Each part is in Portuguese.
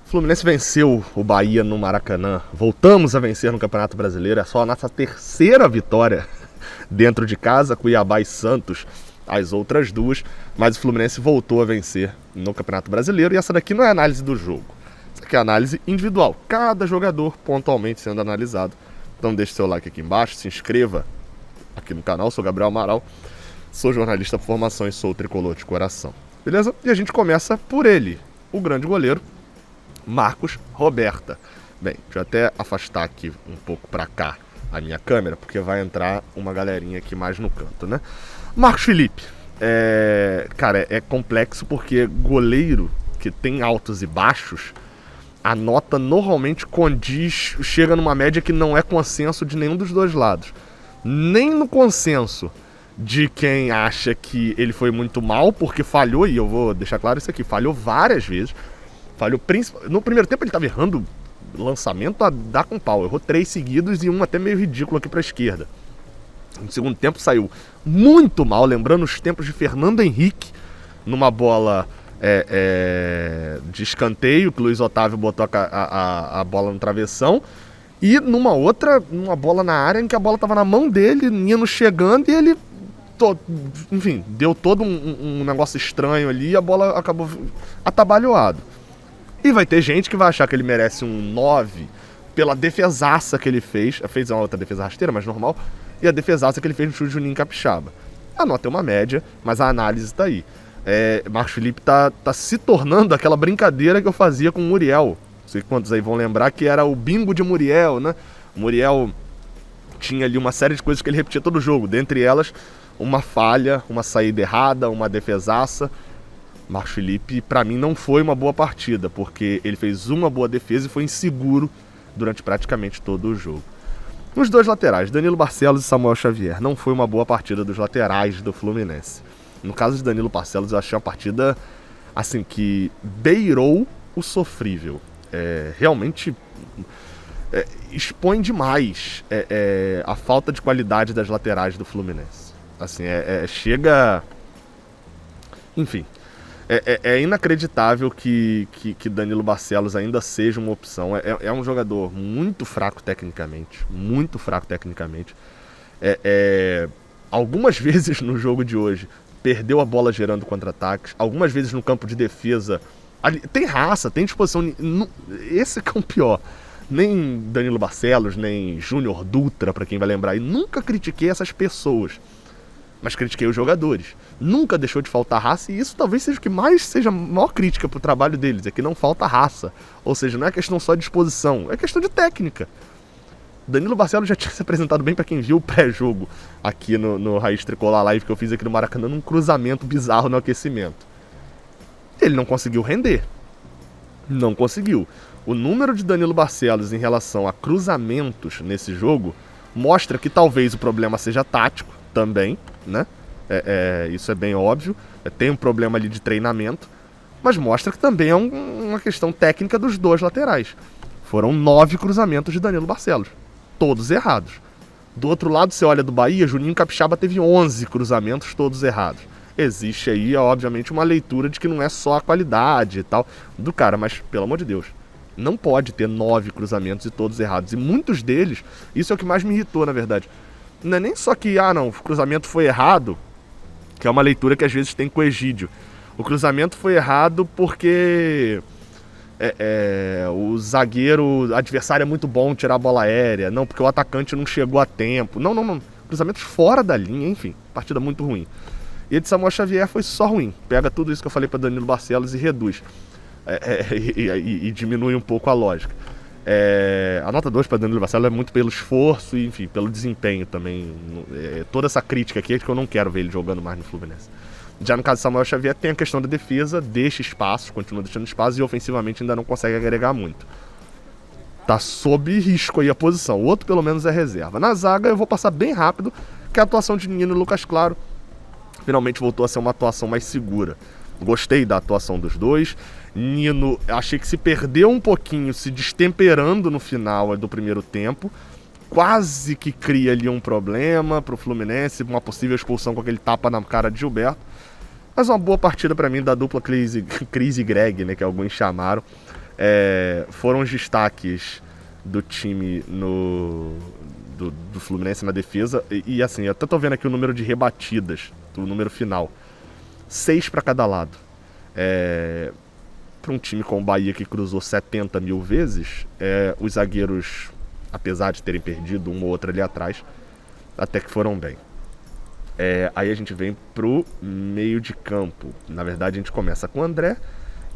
Fluminense venceu o Bahia no Maracanã. Voltamos a vencer no Campeonato Brasileiro. É só a nossa terceira vitória dentro de casa, Cuiabá e Santos, as outras duas. Mas o Fluminense voltou a vencer no Campeonato Brasileiro. E essa daqui não é análise do jogo. Essa aqui é análise individual. Cada jogador pontualmente sendo analisado. Então deixe seu like aqui embaixo, se inscreva aqui no canal. Sou Gabriel Amaral, sou jornalista por formação e sou tricolor de coração. Beleza? E a gente começa por ele, o grande goleiro, Marcos Roberta. Bem, deixa eu até afastar aqui um pouco pra cá a minha câmera, porque vai entrar uma galerinha aqui mais no canto, né? Marcos Felipe. Cara, é complexo porque goleiro que tem altos e baixos, a nota normalmente condiz, chega numa média que não é consenso de nenhum dos dois lados. Nem no consenso de quem acha que ele foi muito mal, porque falhou, e eu vou deixar claro isso aqui, falhou várias vezes. Falhou no primeiro tempo, ele estava errando lançamento a dar com pau. Errou 3 seguidos e um até meio ridículo aqui para a esquerda. No segundo tempo saiu muito mal, lembrando os tempos de Fernando Henrique, numa bola de escanteio, que o Luiz Otávio botou a bola no travessão. E numa bola na área em que a bola estava na mão dele, indo chegando, e ele, enfim, deu todo um negócio estranho ali e a bola acabou atabalhoado. E vai ter gente que vai achar que ele merece um 9 pela defesaça que ele fez. Fez uma outra defesa rasteira, mas normal. E a defesaça que ele fez no chute de Juninho Capixaba. A nota é uma média, mas a análise tá aí. Marcos Felipe tá se tornando aquela brincadeira que eu fazia com o Muriel. Não sei quantos aí vão lembrar que era o bingo de Muriel, né? O Muriel tinha ali uma série de coisas que ele repetia todo jogo. Dentre elas, uma falha, uma saída errada, uma defesaça. Marcos Felipe, pra mim, não foi uma boa partida, porque ele fez uma boa defesa e foi inseguro durante praticamente todo o jogo. Nos dois laterais, Danilo Barcelos e Samuel Xavier, não foi uma boa partida dos laterais do Fluminense. No caso de Danilo Barcelos, eu achei uma partida assim que beirou o sofrível. Realmente expõe demais a falta de qualidade das laterais do Fluminense. Assim, chega... Enfim... É inacreditável que Danilo Barcelos ainda seja uma opção. É um jogador muito fraco tecnicamente. Muito fraco tecnicamente. Algumas vezes no jogo de hoje perdeu a bola gerando contra-ataques. Algumas vezes no campo de defesa. Tem raça, tem disposição. Esse que é o pior. Nem Danilo Barcelos, nem Júnior Dutra, para quem vai lembrar. E nunca critiquei essas pessoas, mas critiquei os jogadores. Nunca deixou de faltar raça, e isso talvez seja o que mais seja a maior crítica pro trabalho deles, é que não falta raça. Ou seja, não é questão só de disposição, é questão de técnica. Danilo Barcelos já tinha se apresentado bem para quem viu o pré-jogo aqui no Raiz Tricolor Live que eu fiz aqui no Maracanã, num cruzamento bizarro no aquecimento. Ele não conseguiu render. Não conseguiu. O número de Danilo Barcelos em relação a cruzamentos nesse jogo mostra que talvez o problema seja tático também, né? Isso é bem óbvio. Tem um problema ali de treinamento, mas mostra que também é uma questão técnica dos dois laterais. Foram 9 cruzamentos de Danilo Barcelos, todos errados. Do outro lado, você olha do Bahia, Juninho Capixaba teve 11 cruzamentos, todos errados. Existe aí, obviamente, uma leitura de que não é só a qualidade e tal do cara, mas, pelo amor de Deus, não pode ter 9 cruzamentos e todos errados. E muitos deles, isso é o que mais me irritou, na verdade. Não é nem só que, o cruzamento foi errado, que é uma leitura que às vezes tem com Egídio. O cruzamento foi errado porque o zagueiro adversário é muito bom tirar a bola aérea. Não, porque o atacante não chegou a tempo. Não. Cruzamentos fora da linha, enfim. Partida muito ruim. E a de Samuel Xavier foi só ruim. Pega tudo isso que eu falei para Danilo Barcelos e reduz. E diminui um pouco a lógica. A nota 2 para Danilo Barcelos é muito pelo esforço e, enfim, pelo desempenho também. Toda essa crítica aqui é que eu não quero ver ele jogando mais no Fluminense. Já no caso de Samuel Xavier, tem a questão da defesa, deixa espaço, continua deixando espaço e ofensivamente ainda não consegue agregar muito. Tá sob risco aí a posição. O outro, pelo menos, é reserva. Na zaga, eu vou passar bem rápido, que a atuação de Nino e Lucas Claro finalmente voltou a ser uma atuação mais segura. Gostei da atuação dos dois. Nino, achei que se perdeu um pouquinho, se destemperando no final do primeiro tempo. Quase que cria ali um problema pro Fluminense, uma possível expulsão com aquele tapa na cara de Gilberto. Mas uma boa partida para mim da dupla Cris e Greg, né, que alguns chamaram. foram os destaques do time do Fluminense na defesa. E assim, eu até tô vendo aqui o número de rebatidas, o número final. 6 para cada lado. Para um time como o Bahia, que cruzou 70 mil vezes, os zagueiros, apesar de terem perdido um ou outro ali atrás, até que foram bem. Aí a gente vem pro meio de campo. Na verdade, a gente começa com o André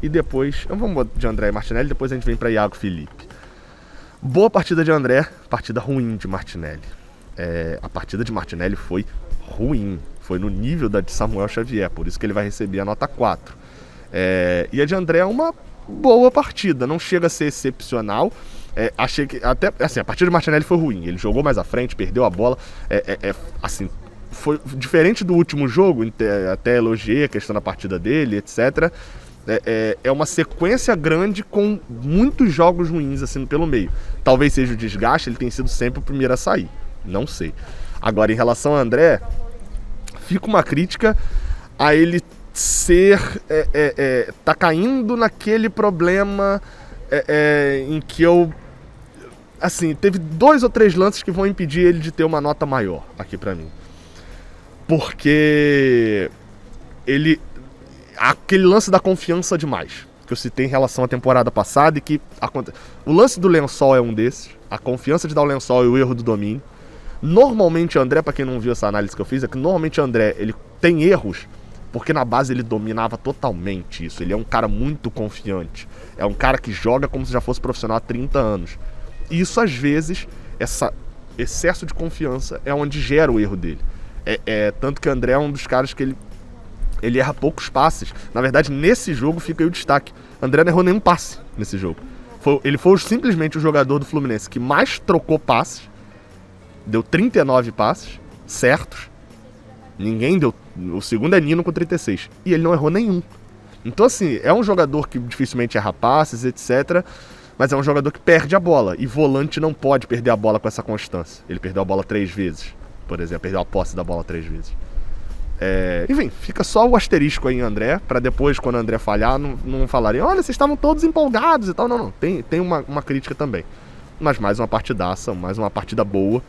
e depois... Vamos de André e Martinelli, depois a gente vem para Iago Felipe. Boa partida de André, partida ruim de Martinelli. A partida de Martinelli foi ruim, foi no nível da de Samuel Xavier, por isso que ele vai receber a nota 4. E a de André é uma boa partida, não chega a ser excepcional. Achei que até assim, a partida de Martinelli foi ruim, ele jogou mais à frente, perdeu a bola, assim, foi diferente do último jogo, até elogiei a questão da partida dele, etc. É uma sequência grande com muitos jogos ruins assim pelo meio. Talvez seja o desgaste, ele tem sido sempre o primeiro a sair, não sei. Agora, em relação a André, fica uma crítica a ele tá caindo naquele problema em que assim, teve 2 ou 3 lances que vão impedir ele de ter uma nota maior aqui pra mim. Porque aquele lance da confiança demais, que eu citei em relação à temporada passada e que o lance do lençol é um desses, a confiança de dar o lençol e o erro do domínio. Normalmente o André, pra quem não viu essa análise que eu fiz, é que normalmente o André, ele tem erros porque na base ele dominava totalmente isso. Ele é um cara muito confiante, é um cara que joga como se já fosse profissional há 30 anos. E isso, às vezes, esse excesso de confiança é onde gera o erro dele. Tanto que o André é um dos caras que ele erra poucos passes. Na verdade, nesse jogo fica aí o destaque. O André não errou nenhum passe nesse jogo. Ele foi simplesmente o jogador do Fluminense que mais trocou passes. Deu 39 passes certos. Ninguém deu. O segundo é Nino com 36. E ele não errou nenhum. Então, assim, é um jogador que dificilmente erra passes, etc. Mas é um jogador que perde a bola. E volante não pode perder a bola com essa constância. Ele perdeu a bola 3 vezes, por exemplo. Perdeu a posse da bola 3 vezes. Enfim, fica só o asterisco aí em André, pra depois, quando o André falhar, não falarem: olha, vocês estavam todos empolgados e tal. Não. Tem uma crítica também. Mas mais uma partidaça, mais uma partida boa.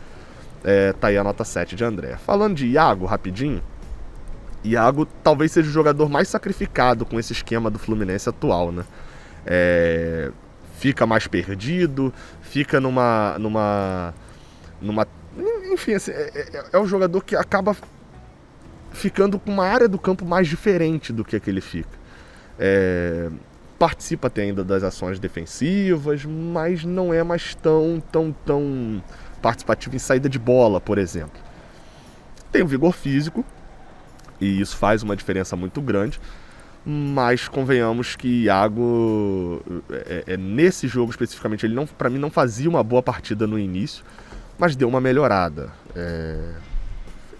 Tá aí a nota 7 de André. Falando de Iago, rapidinho. Iago talvez seja o jogador mais sacrificado com esse esquema do Fluminense atual, né? Fica mais perdido, fica numa enfim, assim, é um jogador que acaba ficando com uma área do campo mais diferente do que ele fica. Participa até ainda das ações defensivas, mas não é mais tão participativo em saída de bola, por exemplo. Tem o vigor físico, e isso faz uma diferença muito grande, mas convenhamos que Iago, nesse jogo especificamente, ele para mim não fazia uma boa partida no início, mas deu uma melhorada.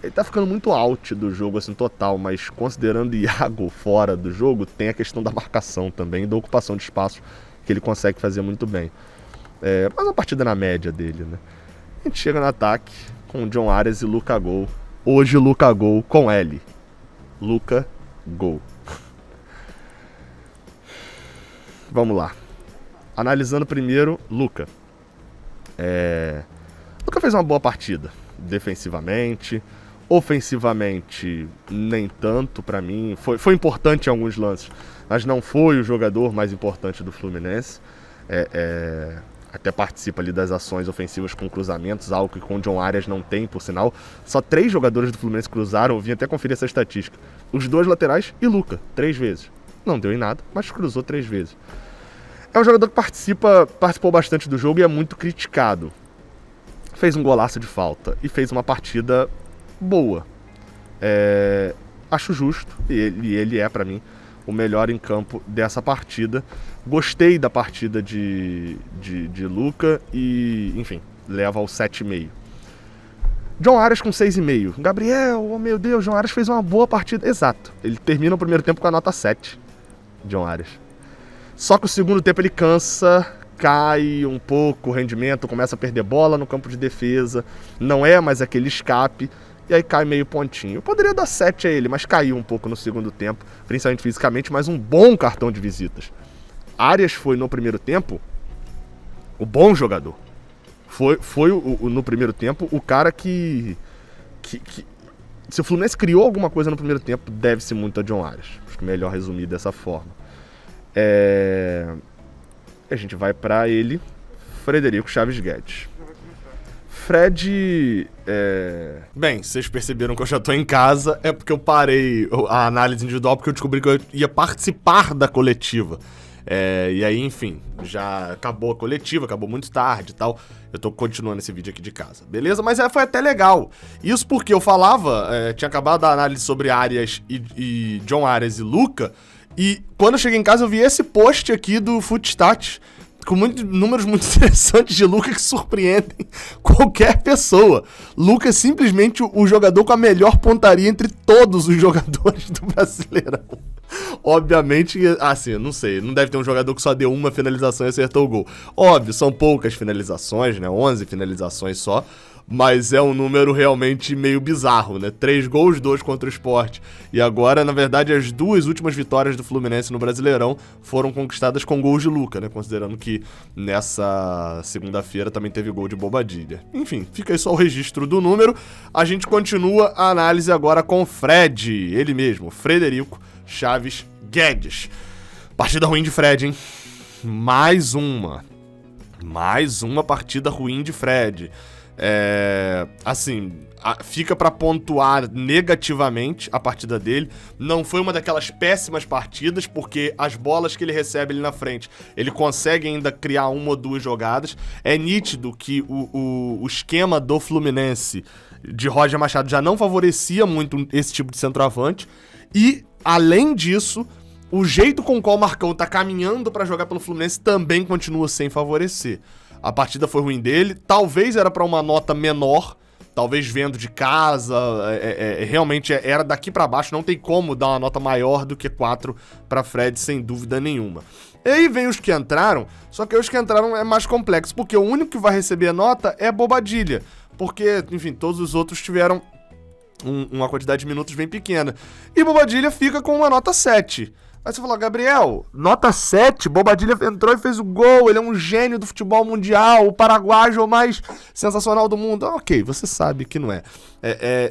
Ele tá ficando muito out do jogo, assim, total, mas considerando Iago fora do jogo, tem a questão da marcação também, da ocupação de espaço, que ele consegue fazer muito bem. Mas uma partida na média dele, né? A gente chega no ataque com John Arias e Luca Gol. Hoje Luca Gol com L. Luca Gol. Vamos lá. Analisando primeiro, Luca. Luca fez uma boa partida, defensivamente. Ofensivamente, nem tanto pra mim. Foi importante em alguns lances, mas não foi o jogador mais importante do Fluminense. Até participa ali das ações ofensivas com cruzamentos, algo que com o John Arias não tem, por sinal. Só 3 jogadores do Fluminense cruzaram, eu vim até conferir essa estatística. Os 2 laterais e Luca, 3 vezes. Não deu em nada, mas cruzou 3 vezes. É um jogador que participou bastante do jogo e é muito criticado. Fez um golaço de falta e fez uma partida boa. Acho justo, e ele é, pra mim, o melhor em campo dessa partida. Gostei da partida de Luca e, enfim, leva ao 7,5. John Arias com 6,5. Gabriel, oh meu Deus, John Arias fez uma boa partida. Exato, ele termina o primeiro tempo com a nota 7, John Arias. Só que o segundo tempo ele cansa, cai um pouco o rendimento, começa a perder bola no campo de defesa, não é mais aquele escape, e aí cai meio pontinho. Eu poderia dar 7 a ele, mas caiu um pouco no segundo tempo, principalmente fisicamente, mas um bom cartão de visitas. Arias foi no primeiro tempo o bom jogador. Foi no primeiro tempo o cara que se o Fluminense criou alguma coisa no primeiro tempo, deve-se muito a John Arias. Acho que é melhor resumir dessa forma. A gente vai pra ele, Frederico Chaves Guedes. Fred... Bem, vocês perceberam que eu já tô em casa, é porque eu parei a análise individual porque eu descobri que eu ia participar da coletiva. E aí, enfim, já acabou a coletiva, acabou muito tarde e tal. Eu tô continuando esse vídeo aqui de casa, beleza? Mas foi até legal. Isso porque eu falava, tinha acabado a análise sobre Arias e John Arias e Luca. E quando eu cheguei em casa eu vi esse post aqui do Footstats, com números muito interessantes de Luca que surpreendem qualquer pessoa. Luca é simplesmente o jogador com a melhor pontaria entre todos os jogadores do Brasileirão. Obviamente, assim, eu não sei, não deve ter um jogador que só deu uma finalização e acertou o gol. Óbvio, são poucas finalizações, né, 11 finalizações só, mas é um número realmente meio bizarro, né, 3 gols, 2 contra o Sport. E agora, na verdade, as 2 últimas vitórias do Fluminense no Brasileirão foram conquistadas com gols de Luca, né, considerando que nessa segunda-feira também teve gol de Bobadilla. Enfim, fica aí só o registro do número. A gente continua a análise agora com Fred, ele mesmo, Frederico Chaves Guedes. Partida ruim de Fred, hein? Mais uma partida ruim de Fred. Assim, fica pra pontuar negativamente a partida dele. Não foi uma daquelas péssimas partidas, porque as bolas que ele recebe ali na frente, ele consegue ainda criar 1 ou 2 jogadas. É nítido que o esquema do Fluminense de Roger Machado já não favorecia muito esse tipo de centroavante. E, além disso, o jeito com o qual o Marcão tá caminhando pra jogar pelo Fluminense também continua sem favorecer. A partida foi ruim dele, talvez era pra uma nota menor, talvez vendo de casa, realmente era daqui pra baixo, não tem como dar uma nota maior do que 4 pra Fred, sem dúvida nenhuma. E aí vem os que entraram, só que os que entraram é mais complexo, porque o único que vai receber a nota é Bobadilla, porque, enfim, todos os outros tiveram uma quantidade de minutos bem pequena. E Bobadilla fica com uma nota 7. Aí você fala, Gabriel, nota 7, Bobadilla entrou e fez o gol, ele é um gênio do futebol mundial, o paraguaio mais sensacional do mundo. Ok, você sabe que não é.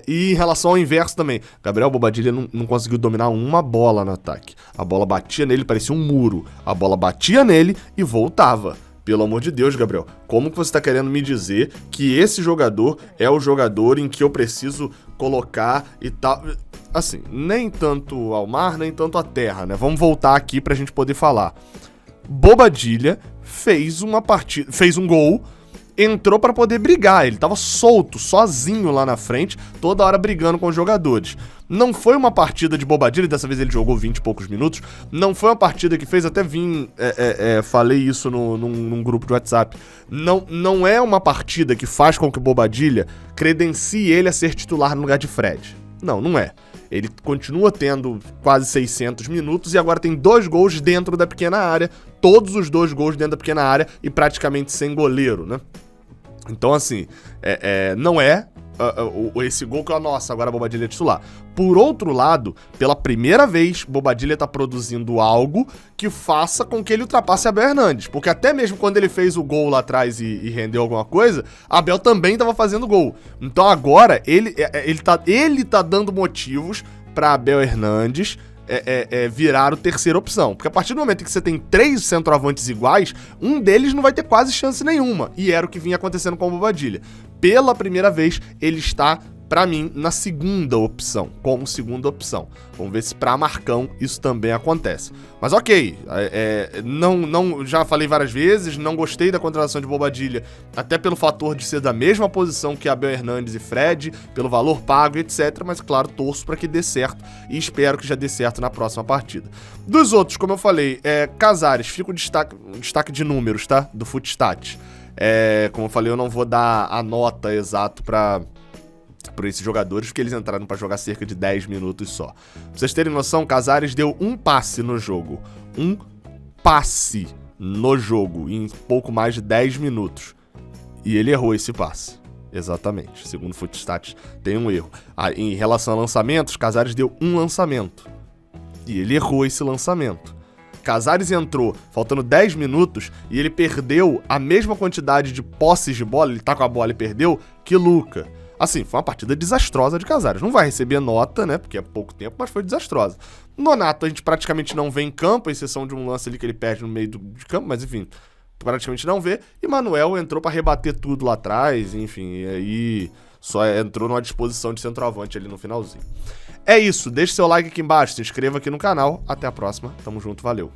E em relação ao inverso também, Gabriel Bobadilla não conseguiu dominar uma bola no ataque. A bola batia nele, parecia um muro. A bola batia nele e voltava. Pelo amor de Deus, Gabriel, como que você tá querendo me dizer que esse jogador é o jogador em que eu preciso colocar e tal? Assim, nem tanto ao mar, nem tanto à terra, né? Vamos voltar aqui pra gente poder falar. Bobadilla fez um gol, entrou pra poder brigar, ele tava solto, sozinho lá na frente, toda hora brigando com os jogadores. Não foi uma partida de Bobadilla, dessa vez ele jogou 20 e poucos minutos, não foi uma partida que fez, até falei isso num grupo de WhatsApp, não é uma partida que faz com que o Bobadilla credencie ele a ser titular no lugar de Fred. Não é. Ele continua tendo quase 600 minutos e agora tem 2 gols dentro da pequena área, todos os 2 gols dentro da pequena área e praticamente sem goleiro, né? Então, assim, não é esse gol que é nossa, agora a Bobadilla é titular. Por outro lado, pela primeira vez, Bobadilla tá produzindo algo que faça com que ele ultrapasse Abel Hernandes, porque até mesmo quando ele fez o gol lá atrás e rendeu alguma coisa, Abel também tava fazendo gol. Então agora, ele tá dando motivos pra Abel Hernandes virar o terceira opção. Porque a partir do momento em que você tem 3 centroavantes iguais, um deles não vai ter quase chance nenhuma. E era o que vinha acontecendo com o Bobadilla. Pela primeira vez, ele está, pra mim, na segunda opção, como segunda opção. Vamos ver se pra Marcão isso também acontece. Mas ok, já falei várias vezes, não gostei da contratação de Bobadilla, até pelo fator de ser da mesma posição que Abel Hernandes e Fred, pelo valor pago, etc. Mas claro, torço pra que dê certo e espero que já dê certo na próxima partida. Dos outros, como eu falei, Casares, fica o destaque de números, tá? Do Footstats. Como eu falei, eu não vou dar a nota exata pra esses jogadores, porque eles entraram pra jogar cerca de 10 minutos só. Pra vocês terem noção, Casares deu um passe no jogo. Um passe no jogo, em pouco mais de 10 minutos. E ele errou esse passe. Exatamente. Segundo o Footstats, tem um erro. Em relação a lançamentos, Casares deu um lançamento. E ele errou esse lançamento. Casares entrou faltando 10 minutos e ele perdeu a mesma quantidade de posses de bola, ele tá com a bola e perdeu, que Luka. Assim, foi uma partida desastrosa de Casares. Não vai receber nota, né, porque é pouco tempo, mas foi desastrosa. Nonato a gente praticamente não vê em campo, à exceção de um lance ali que ele perde no meio de campo, mas enfim, praticamente não vê. E Manuel entrou pra rebater tudo lá atrás, enfim, e aí só entrou numa disposição de centroavante ali no finalzinho. É isso, deixe seu like aqui embaixo, se inscreva aqui no canal. Até a próxima, tamo junto, valeu.